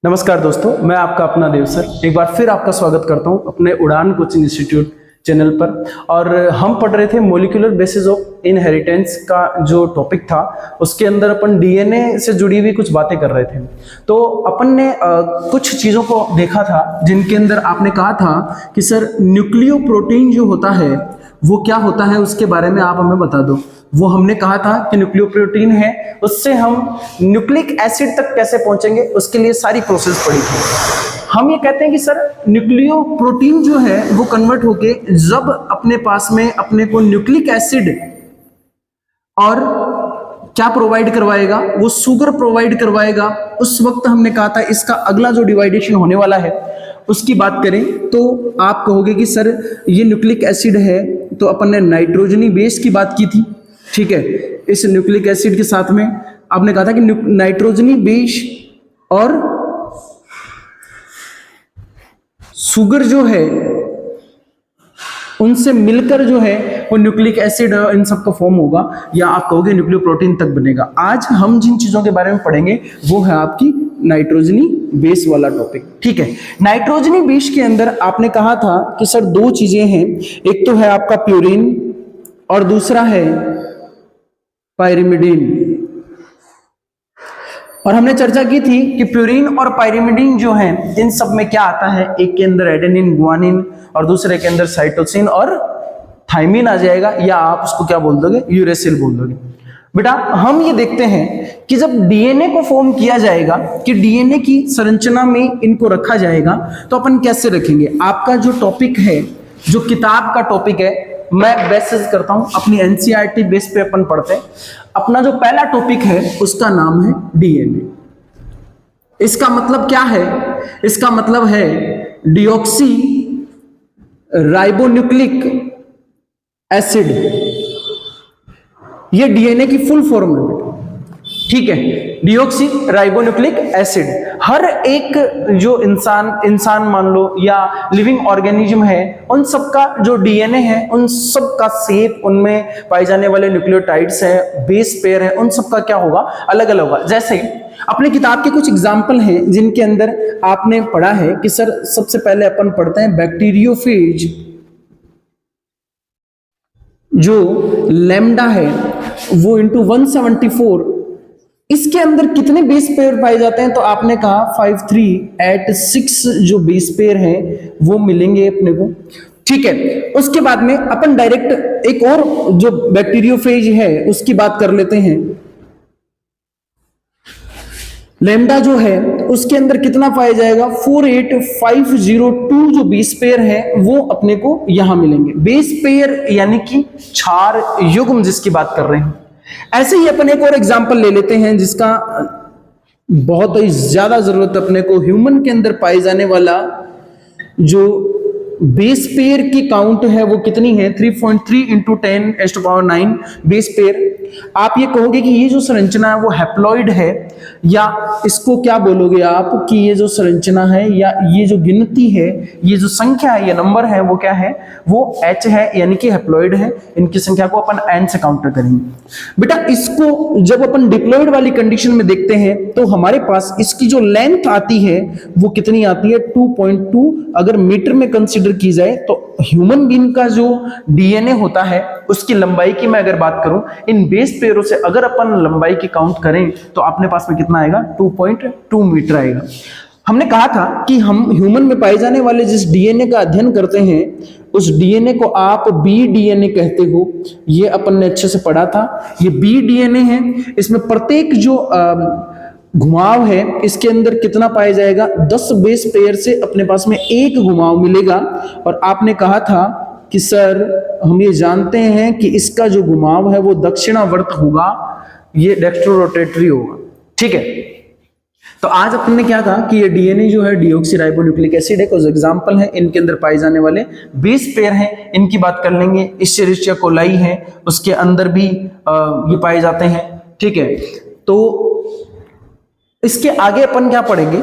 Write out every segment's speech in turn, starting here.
नमस्कार दोस्तों, मैं आपका अपना देव सर एक बार फिर आपका स्वागत करता हूं अपने उड़ान कोचिंग इंस्टीट्यूट चैनल पर। और हम पढ़ रहे थे मॉलिक्यूलर बेसिस ऑफ इनहेरिटेंस का जो टॉपिक था, उसके अंदर अपन डीएनए से जुड़ी हुई कुछ बातें कर रहे थे। तो अपन ने कुछ चीज़ों को देखा था जिनके अंदर आपने कहा था कि सर न्यूक्लियोप्रोटीन जो होता है वो क्या होता है, उसके बारे में आप हमें बता दो। वो हमने कहा था कि न्यूक्लियोप्रोटीन है, उससे हम न्यूक्लिक एसिड तक कैसे पहुंचेंगे उसके लिए सारी प्रोसेस पड़ी थी। हम ये कहते हैं कि सर न्यूक्लियोप्रोटीन जो है वो कन्वर्ट होके जब अपने पास में अपने को न्यूक्लिक एसिड और क्या प्रोवाइड करवाएगा, वो शुगर प्रोवाइड करवाएगा। उस वक्त हमने कहा था इसका अगला जो डिवाइडेशन होने वाला है उसकी बात करें तो आप कहोगे कि सर ये न्यूक्लिक एसिड है, तो अपन ने नाइट्रोजनी बेस की बात की थी, ठीक है। इस न्यूक्लिक एसिड के साथ में आपने कहा था कि नाइट्रोजनी बेस और शुगर जो है उनसे मिलकर जो है वो न्यूक्लिक एसिड इन सब का फॉर्म होगा, या आप कहोगे न्यूक्लियोप्रोटीन तक बनेगा। आज हम जिन चीजों के बारे में पढ़ेंगे वो है आपकी नाइट्रोजनी बेस वाला टॉपिक, ठीक है। नाइट्रोजनी बेस के अंदर आपने कहा था कि सर दो चीजें हैं, एक तो है आपका प्यूरिन और दूसरा है पायरिमिडीन। और हमने चर्चा की थी कि प्यूरिन और पायरिमिडीन जो है इन सब में क्या आता है, एक के अंदर एडेनिन गुआनिन और दूसरे के अंदर साइटोसिन और थाइमिन आ जाएगा, या आप उसको क्या बोल दोगे, यूरेसिल बोल दोगे। बेटा हम ये देखते हैं कि जब डीएनए को फॉर्म किया जाएगा, कि डीएनए की संरचना में इनको रखा जाएगा, तो अपन कैसे रखेंगे। आपका जो टॉपिक है, जो किताब का टॉपिक है, मैं बेसिस करता हूं अपनी एनसीईआरटी बेस पे अपन पढ़ते हैं। अपना जो पहला टॉपिक है उसका नाम है डीएनए। इसका मतलब क्या है, इसका मतलब है डिऑक्सी राइबोन्यूक्लिक एसिड। ये डीएनए की फुल फॉर्म है, ठीक है, डिऑक्सी राइबोन्यूक्लिक एसिड। हर एक जो इंसान मान लो या लिविंग ऑर्गेनिज्म है, उन सब का जो डीएनए है, उन सब का शेप, उनमें पाए जाने वाले न्यूक्लियोटाइड्स है, बेस पेयर है, उन सब का क्या होगा, अलग अलग होगा। जैसे अपनी किताब के कुछ एग्जाम्पल हैं जिनके अंदर आपने पढ़ा है कि सर सबसे पहले अपन पढ़ते हैं बैक्टीरियोफेज। जो लैम्डा है वो इंटू 174, इसके अंदर कितने बेस पेयर पाए जाते हैं, तो आपने कहा 5, 3, 8, 6 जो बेस पेयर हैं वो मिलेंगे अपने को, ठीक है। उसके बाद में अपन डायरेक्ट एक और जो बैक्टीरियोफेज है उसकी बात कर लेते हैं। लैम्डा जो है उसके अंदर कितना पाया जाएगा, 48502 जो बेस पेयर है वो अपने को यहां मिलेंगे। बेस पेयर यानी कि क्षार युग्म जिसकी बात कर रहे हैं। ऐसे ही अपन एक और एग्जांपल ले लेते हैं जिसका बहुत ही ज्यादा जरूरत अपने को, ह्यूमन के अंदर पाए जाने वाला जो बेस पेयर की काउंट है वो कितनी है, 3.3 इंटू 10⁻⁹ बेस पेयर। आप ये कहोगे कि ये जो संरचना है वो हैप्लॉइड है, या इसको क्या बोलोगे आप कि ये जो संरचना है या ये जो गिनती है, ये जो संख्या है, ये नंबर है, वो क्या है, वो H है, यानी कि हैप्लॉइड है। इनकी संख्या को अपन N से काउंटर करेंगे। बेटा इसको जब अपन डिप्लॉइड वाली कंडीशन में देखते हैं तो हमारे पास इसकी जो लेंथ आती है वो कितनी आती है, 2.2। अगर मीटर में कंसीडर की जाए तो ह्यूमन बीइंग का जो डीएनए होता है उसकी लंबाई की मैं अगर बात करूं, इन बेस पेयरों से अगर अपन लंबाई की काउंट करें तो अपने पास में कितना आएगा, 2.2 मीटर आएगा। हमने कहा था कि हम ह्यूमन में पाए जाने वाले जिस डीएनए का अध्ययन करते हैं उस डीएनए को आप बी डीएनए कहते हो। ये अपन ने अच्छे से पढ़ा था। ये बी डीएनए है, इसमें प्रत्येक जो घुमाव है इसके अंदर कितना पाया जाएगा, 10 बेस पेयर से अपने पास में एक घुमाव मिलेगा। और आपने कहा था कि सर हम ये जानते हैं कि इसका जो घुमाव है वो दक्षिणावर्त होगा, ये डेक्स्ट्रोरोटेटरी होगा, ठीक है। तो आज अपन ने क्या कहा कि ये डीएनए जो है डीऑक्सीराइबोन्यूक्लिक एसिड है, कुछ एग्जांपल है इनके अंदर पाए जाने वाले बेस पेयर हैं, इनकी बात कर लेंगे। इश्चेरिशिया कोलाई है, उसके अंदर भी ये पाए जाते हैं, ठीक है। तो इसके आगे अपन क्या पढ़ेंगे,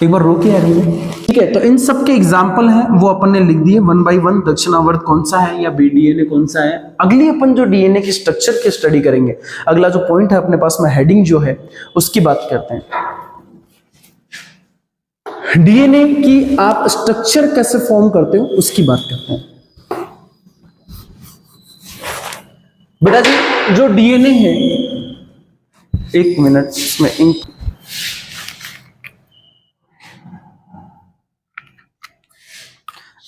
एक बार रोके आ रही है। ठीक है, तो इन सब के एग्जाम्पल हैं वो अपन ने लिख दिए 1 by 1। दक्षिणावर्त कौन सा है या बीडीएनए कौन सा है। अगली अपन जो डीएनए की स्ट्रक्चर की स्टडी करेंगे, अगला जो पॉइंट है अपने पास में हेडिंग जो है उसकी बात करते हैं। डीएनए की आप स्ट्रक्चर कैसे फॉर्म करते हो उसकी बात करते हैं। बेटा जी जो डीएनए है, एक मिनट इसमें इंक,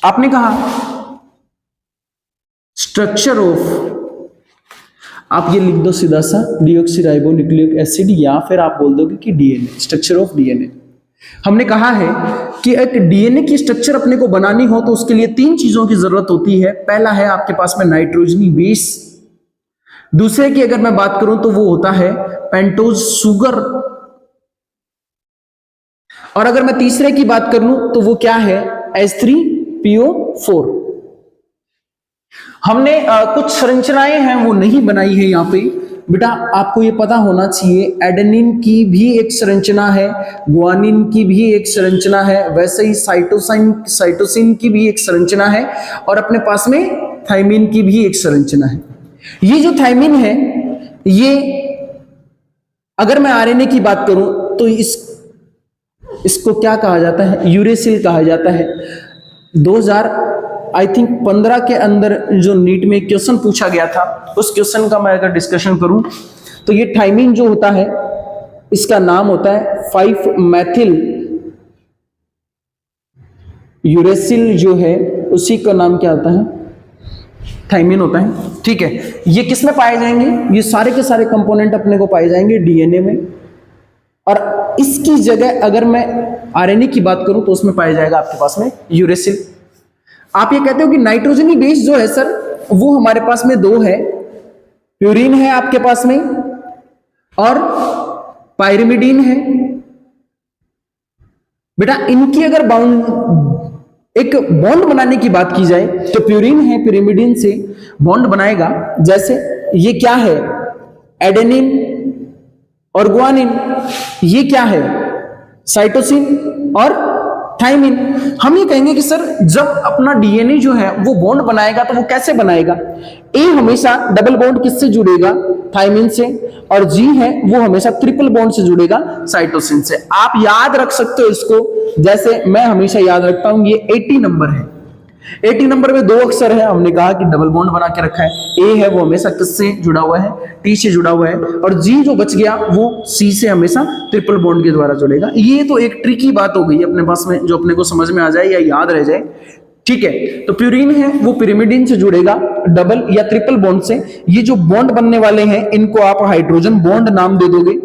आपने कहा स्ट्रक्चर ऑफ, आप ये लिख दो सीधा सा डीऑक्सीराइबोन्यूक्लिक एसिड, या फिर आप बोल दोगे कि डीएनए, स्ट्रक्चर ऑफ डीएनए। हमने कहा है कि एक डीएनए की स्ट्रक्चर अपने को बनानी हो तो उसके लिए 3 चीजों की जरूरत होती है। पहला है आपके पास में नाइट्रोजनी बेस, दूसरे की अगर मैं बात करूं तो वो होता है पेंटोज शुगर, और अगर मैं तीसरे की बात करूं तो वो क्या है, H3PO4। हमने कुछ संरचनाएं हैं वो नहीं बनाई है यहाँ पे। बेटा आपको ये पता होना चाहिए एडेनिन की भी एक संरचना है, ग्वानिन की भी एक संरचना है, वैसे ही साइटोसिन की भी एक संरचना है, और अपने पास में थाइमिन की भी एक संरचना है। ये जो थाइमिन है, ये अगर मैं आरएनए की बात करूं तो इसको क्या कहा जाता है, यूरेसिल कहा जाता है। 2015 के अंदर जो नीट में क्वेश्चन पूछा गया था, उस क्वेश्चन का मैं अगर डिस्कशन करूं तो ये थाइमिन जो होता है इसका नाम होता है 5-मेथिल यूरेसिल, जो है उसी का नाम क्या होता है, थाइमिन होता है। ठीक है, ये किस में पाए जाएंगे, ये सारे के सारे कंपोनेंट अपने को पाए जाएंगे डीएनए में, और इसकी जगह अगर मैं आरएनए की बात करूं तो उसमें पाया जाएगा आपके पास में यूरेसिल। आप ये कहते हो कि नाइट्रोजनी बेस जो है सर वो हमारे पास में 2 है, प्यूरिन है आपके पास में और पायरिमिडीन है। बेटा इनकी अगर एक बॉन्ड बनाने की बात की जाए तो प्यूरिन है पिरिमिडीन से बॉन्ड बनाएगा। जैसे ये क्या है, एडेनिन और ग्वानिन, ये क्या है, साइटोसिन और थाइमिन। हम ये कहेंगे कि सर जब अपना डीएनए जो है वो बॉन्ड बनाएगा तो वो कैसे बनाएगा, ए हमेशा डबल बॉन्ड किससे जुड़ेगा, थाइमिन से, और जी है वो हमेशा ट्रिपल बॉन्ड से जुड़ेगा, साइटोसिन से। आप याद रख सकते हो इसको, जैसे मैं हमेशा याद रखता हूं ये 80 नंबर है, 80 नंबर में 2 अक्षर है, हमने कहा कि डबल बॉन्ड बना के रखा है। ए है वो हमेशा किससे जुड़ा हुआ है, टी से जुड़ा हुआ है, और जी जो बच गया वो सी से हमेशा ट्रिपल बॉन्ड के द्वारा जुड़ेगा। ये तो एक ट्रिकी बात हो गई अपने पास में, जो अपने को समझ में आ जाए या याद रह जाए। ठीक है, तो प्यूरिन है वो पिरिमिडीन से जुड़ेगा डबल या ट्रिपल बॉन्ड से। ये जो बॉन्ड बनने वाले हैं इनको आप हाइड्रोजन बॉन्ड नाम दे दोगे।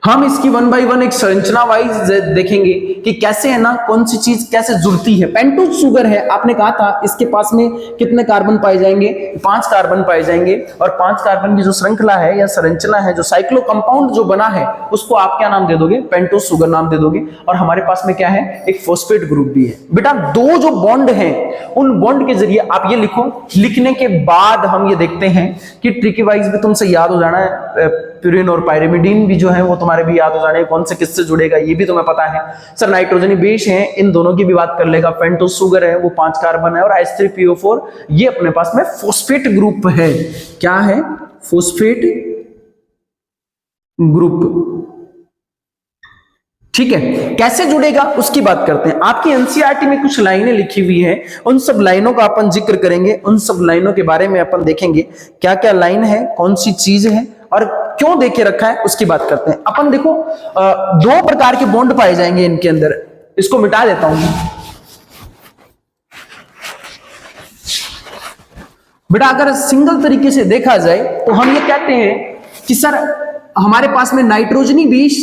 हम इसकी 1 by 1 एक संरचना वाइज देखेंगे कि कैसे है ना, कौन सी चीज कैसे जुड़ती है। पेंटोज शुगर है, आपने कहा था इसके पास में कितने कार्बन पाए जाएंगे, 5 कार्बन पाए जाएंगे, और 5 कार्बन की जो श्रृंखला है या संरचना है, जो साइक्लो कंपाउंड जो बना है, उसको आप क्या नाम दे दोगे, पेंटोज शुगर नाम दे दोगे। और हमारे पास में क्या है, एक फॉस्फेट ग्रुप भी है। बेटा 2 जो बॉन्ड हैं उन बॉन्ड के जरिए आप ये लिखो, लिखने के बाद हम ये देखते हैं कि ट्रिकी वाइज भी तुमसे याद हो जाना है, प्यूरिन और पायरिमिडीन भी जो है वो तुम्हारे भी याद हो जाने, कौन से किससे जुड़ेगा ये भी तुम्हें पता है। सर नाइट्रोजनी बेस है, इन दोनों की भी बात कर लेगा। पेंटोज शुगर है वो 5 कार्बन है, और H3PO4 ये अपने पास में फॉस्फेट ग्रुप है। क्या है, फॉस्फेट ग्रुप। ठीक है, कैसे जुड़ेगा उसकी बात करते हैं। आपकी एनसीईआरटी में कुछ लाइनें लिखी हुई है, उन सब लाइनों का अपन जिक्र करेंगे, उन सब लाइनों के बारे में अपन देखेंगे क्या क्या लाइन है, कौन सी चीज है और क्यों देके रखा है, उसकी बात करते हैं। अपन देखो 2 प्रकार के बॉन्ड पाए जाएंगे इनके अंदर, इसको मिटा देता हूं। बेटा अगर सिंगल तरीके से देखा जाए तो हम ये कहते हैं कि सर हमारे पास में नाइट्रोजनी बेस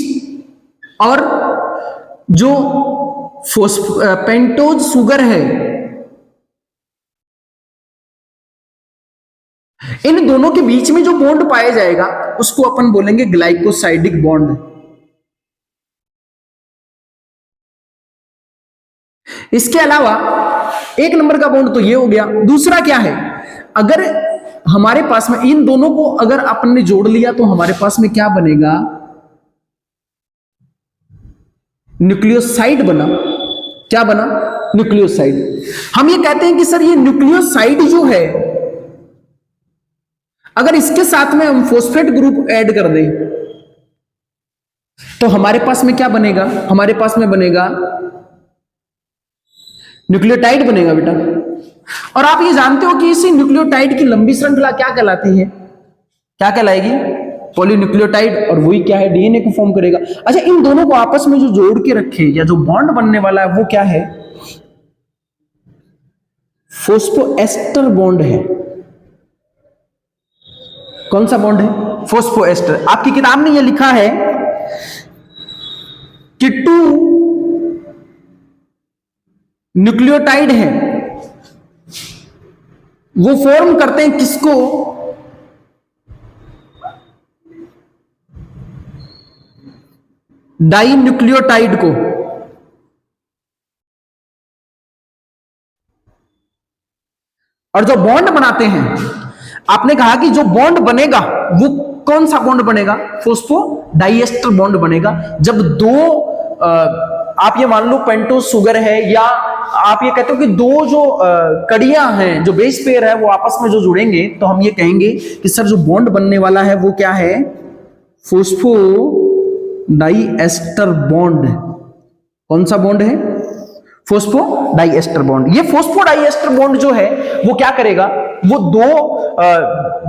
और जो पेंटोज शुगर है, इन दोनों के बीच में जो बॉन्ड पाया जाएगा उसको अपन बोलेंगे ग्लाइकोसाइडिक बॉन्ड। इसके अलावा 1 नंबर का बॉन्ड तो ये हो गया। दूसरा क्या है, अगर हमारे पास में इन दोनों को अगर अपन ने जोड़ लिया तो हमारे पास में क्या बनेगा, न्यूक्लियोसाइड बना। क्या बना? न्यूक्लियोसाइड। हम ये कहते हैं कि सर ये न्यूक्लियोसाइड जो है, अगर इसके साथ में हम फॉस्फेट ग्रुप ऐड कर दें तो हमारे पास में क्या बनेगा? हमारे पास में बनेगा न्यूक्लियोटाइड बनेगा बेटा। और आप ये जानते हो कि इसी न्यूक्लियोटाइड की लंबी श्रृंखला क्या कहलाती है? क्या कहलाएगी? पॉलीन्यूक्लियोटाइड। और वही क्या है? डीएनए को फॉर्म करेगा। अच्छा, इन दोनों को आपस में जो जोड़ के रखे या जो बॉन्ड बनने वाला है वो क्या है? फॉस्फोएस्टर बॉन्ड है। कौन सा बॉन्ड है? फॉस्फोएस्टर। आपकी किताब में यह लिखा है कि 2 न्यूक्लियोटाइड है, वो फॉर्म करते हैं किसको? डाई न्यूक्लियोटाइड को। और जो बॉन्ड बनाते हैं, आपने कहा कि जो बॉन्ड बनेगा वो कौन सा बॉन्ड बनेगा? फॉस्फोडाइएस्टर बॉन्ड बनेगा। जब दो आप ये मान लो पेंटोज शुगर है, या आप ये कहते हो कि दो जो कड़ियां हैं, जो बेस पेयर है, वो आपस में जो जुड़ेंगे तो हम ये कहेंगे कि सर जो बॉन्ड बनने वाला है वो क्या है? Phosphodiester bond. कौन सा बॉन्ड है? Phosphodiester bond. ये फॉस्फोडाइएस्टर बॉन्ड जो है वो क्या करेगा? वो दो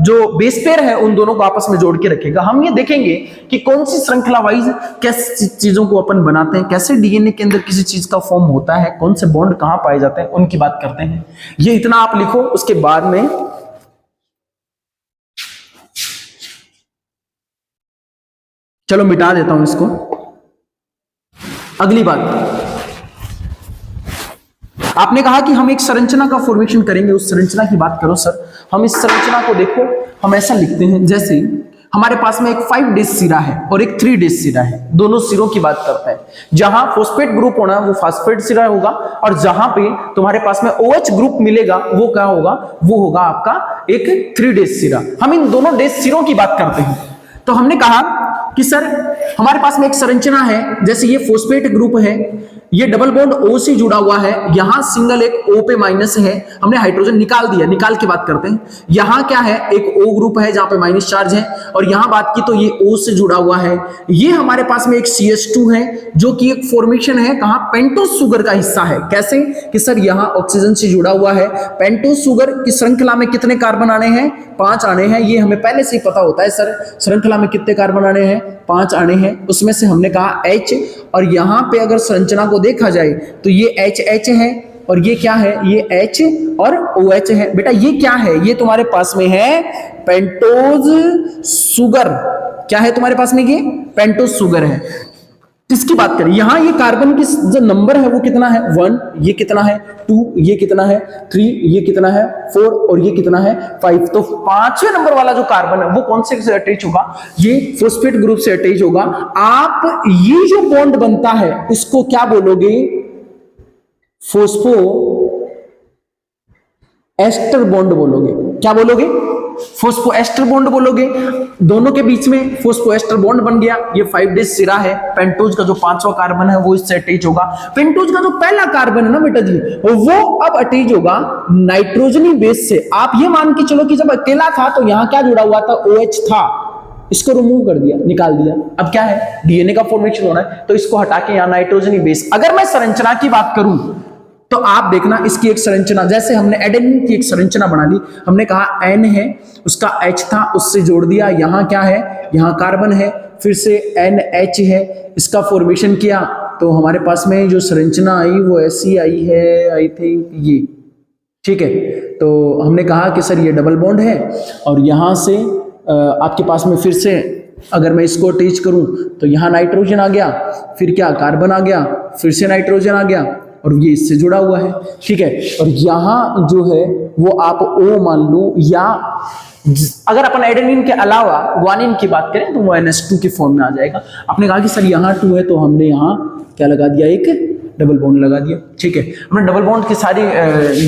जो बेस पेयर है उन दोनों को आपस में जोड़ के रखेगा। हम ये देखेंगे कि कौन सी श्रृंखला वाइज कैसे चीजों को अपन बनाते हैं, कैसे डीएनए के अंदर किसी चीज का फॉर्म होता है, कौन से बॉन्ड कहां पाए जाते हैं, उनकी बात करते हैं। ये इतना आप लिखो, उसके बाद में चलो मिटा देता हूं इसको। अगली बात, आपने कहा कि हम एक संरचना का फॉर्मेशन करेंगे, उस संरचना की बात करो सर। हम इस संरचना को देखो, हम ऐसा लिखते हैं जैसे हमारे पास में एक 5 डेज सिरा है और एक 3 डेज सिरा है। दोनों सिरों की बात करते हैं। जहां फॉस्फेट ग्रुप होना वो फॉस्फेट सिरा होगा, और जहां पे तुम्हारे पास में OH ग्रुप मिलेगा वो क्या होगा? वो होगा आपका एक 3 डेज सिरा। हम इन दोनों डेज सिरों की बात करते हैं। तो हमने कहा कि सर हमारे पास में एक संरचना है, जैसे ये फॉस्फेट ग्रुप है, ये डबल बॉन्ड O से जुड़ा हुआ है, यहां सिंगल एक O पे माइनस है, हमने हाइड्रोजन निकाल दिया, निकाल के बात करते हैं। यहां क्या है? एक O ग्रुप है जहां पे माइनस चार्ज है, और यहां बात की तो ये O से जुड़ा हुआ है। ये हमारे पास में एक CH2 है जो कि एक फॉर्मेशन है, कहां? पेंटोज शुगर का हिस्सा है। कैसे? कि सर यहां ऑक्सीजन से जुड़ा हुआ है। पेंटोज शुगर की श्रृंखला में कितने कार्बन आने हैं? 5 आने हैं। ये हमें पहले से ही पता होता है सर, श्रृंखला में कितने कार्बन आने हैं? 5 आने हैं। उसमें से हमने कहा H, और यहां पे अगर संरचना को देखा जाए तो ये HH है, और ये क्या है? ये H और OH है। बेटा ये क्या है? ये तुम्हारे पास में है पेंटोज शुगर। क्या है तुम्हारे पास में? ये पेंटोज शुगर है। इसकी बात करें, यहां ये कार्बन की जो नंबर है वो कितना है? 1। ये कितना है? 2। ये कितना है? 3। ये कितना है? 4। और ये कितना है? 5। तो 5वें नंबर वाला जो कार्बन है वो कौन से अटैच होगा? ये फॉस्फेट ग्रुप से अटैच होगा। आप ये जो बॉन्ड बनता है इसको क्या बोलोगे? फॉस्फो एस्टर बॉन्ड बोलोगे। क्या बोलोगे? फॉस्फोएस्टर बॉन्ड बोलोगे। दोनों के बीच में फॉस्फोएस्टर बॉन्ड बन गया। ये 5 डेज सिरा है। पेंटोज का जो 5वां कार्बन है वो इससे अटैच होगा। पेंटोज का जो पहला कार्बन है ना बेटा जी, वो अब अटैच होगा नाइट्रोजनी बेस से। आप ये मान के चलो कि जब अकेला था तो यहां क्या जुड़ा हुआ था? OH था। इसको रिमूव कर दिया, निकाल दिया। अब क्या है? डीएनए का फॉर्मेशन होना है, तो इसको हटा के यहां नाइट्रोजनी बेस। अगर मैं संरचना की बात करूं तो आप देखना इसकी एक संरचना, जैसे हमने एडेनिन की एक संरचना बना ली। हमने कहा N है, उसका H था, उससे जोड़ दिया। यहां क्या है? यहां कार्बन है, फिर से NH है, इसका फॉर्मेशन किया। तो हमारे पास में जो संरचना आई वो ऐसी आई है, आई थिंक ये। ठीक है, तो हमने कहा कि सर ये डबल बॉन्ड है, और यहां से आपके पास में फिर से अगर मैं इसको अटैच करूं तो यहां नाइट्रोजन आ गया, फिर क्या? कार्बन आ गया, फिर से नाइट्रोजन आ गया, और ये इससे जुड़ा हुआ है। ठीक है, और यहां जो है वो आप O मान लो, या अगर अपन एडेनिन के अलावा ग्वानिन की बात करें तो वो NH2 के फॉर्म में आ जाएगा। आपने कहा कि सर यहां 2 है, तो हमने यहां क्या लगा दिया? एक डबल बॉन्ड लगा दिया। ठीक है, हमने डबल बॉन्ड की सारी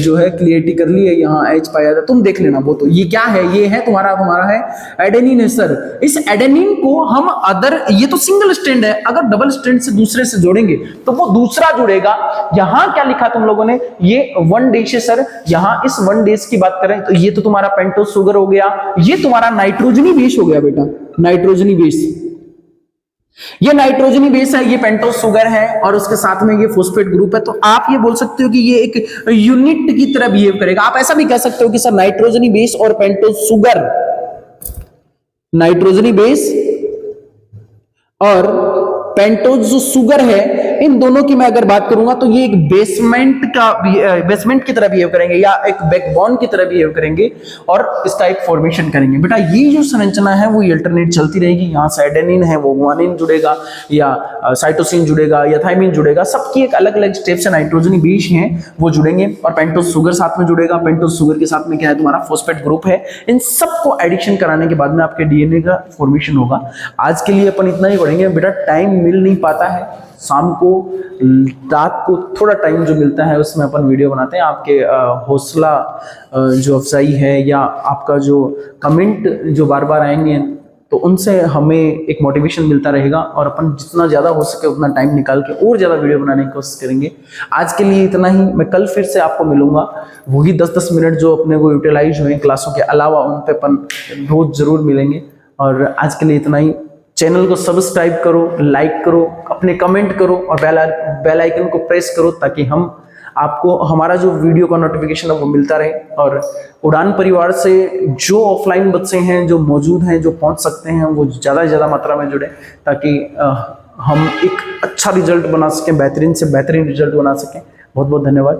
जो है क्लियरिटी कर ली है। यहाँ H पाया जाता, तुम देख लेना वो तो। ये क्या है, ये है तुम्हारा है एडेनिन है सर। इस एडेनिन को हम अदर, ये तो सिंगल स्ट्रैंड है, अगर डबल स्ट्रैंड से दूसरे से जोड़ेंगे तो वो दूसरा जुड़ेगा। यहां क्या लिखा तुम लोगों ने, ये 1 डेश है सर। यहां इस 1 डेश की बात करें तो ये तो तुम्हारा पेंटोस शुगर हो गया, ये तुम्हारा नाइट्रोजनी बेस हो गया बेटा, नाइट्रोजनी बेस। ये नाइट्रोजनी बेस है, ये पेंटोस शुगर है, और उसके साथ में ये फॉस्फेट ग्रुप है। तो आप ये बोल सकते हो कि ये एक यूनिट की तरह बिहेव करेगा। आप ऐसा भी कह सकते हो कि सर नाइट्रोजनी बेस और पेंटोस शुगर, नाइट्रोजनी बेस और पेंटोज जो शुगर है, इन दोनों की मैं अगर बात करूंगा तो ये एक बेसमेंट की तरह बिहेव करेंगे, या एक बैकबोन की तरह बिहेव करेंगे, और इसका एक फॉर्मेशन करेंगे। बेटा ये जो संरचना है वो अल्टरनेट चलती रहेगी। यहाँ से एडेनिन है वो गुआनिन जुड़ेगा, या साइटोसिन जुड़ेगा, या थाइमिन जुड़ेगा, सबकी एक अलग अलग स्टेप से नाइट्रोजनी बेस हैं वो जुड़ेंगे, और पेंटोज शुगर साथ में जुड़ेगा। पेंटोज शुगर के साथ में क्या है, तुम्हारा फॉस्फेट ग्रुप है। इन सबको एडिशन कराने के बाद में आपके डीएनए का फॉर्मेशन होगा। आज के लिए अपन इतना ही पढ़ेंगे बेटा, टाइम मिल नहीं पाता है। शाम को, रात को थोड़ा टाइम जो मिलता है उसमें अपन वीडियो बनाते हैं। आपके हौसला जो अफजाई है, या आपका जो कमेंट जो बार बार आएंगे, तो उनसे हमें एक मोटिवेशन मिलता रहेगा, और अपन जितना ज़्यादा हो सके उतना टाइम निकाल के और ज़्यादा वीडियो बनाने की कोशिश करेंगे। आज के लिए इतना ही। मैं कल फिर से आपको मिलूंगा, वही 10-10 मिनट जो अपने को यूटिलाइज हुए क्लासों के अलावा, उन पे अपन रोज जरूर मिलेंगे। और आज के लिए इतना ही। चैनल को सब्सक्राइब करो, लाइक करो, अपने कमेंट करो, और बेल आइकन को प्रेस करो, ताकि हम आपको हमारा जो वीडियो का नोटिफिकेशन है वो मिलता रहे। और उड़ान परिवार से जो ऑफलाइन बच्चे हैं जो मौजूद हैं, जो पहुंच सकते हैं, वो ज़्यादा से ज़्यादा मात्रा में जुड़े, ताकि हम एक अच्छा रिजल्ट बना सकें, बेहतरीन से बेहतरीन रिजल्ट बना सकें। बहुत बहुत धन्यवाद।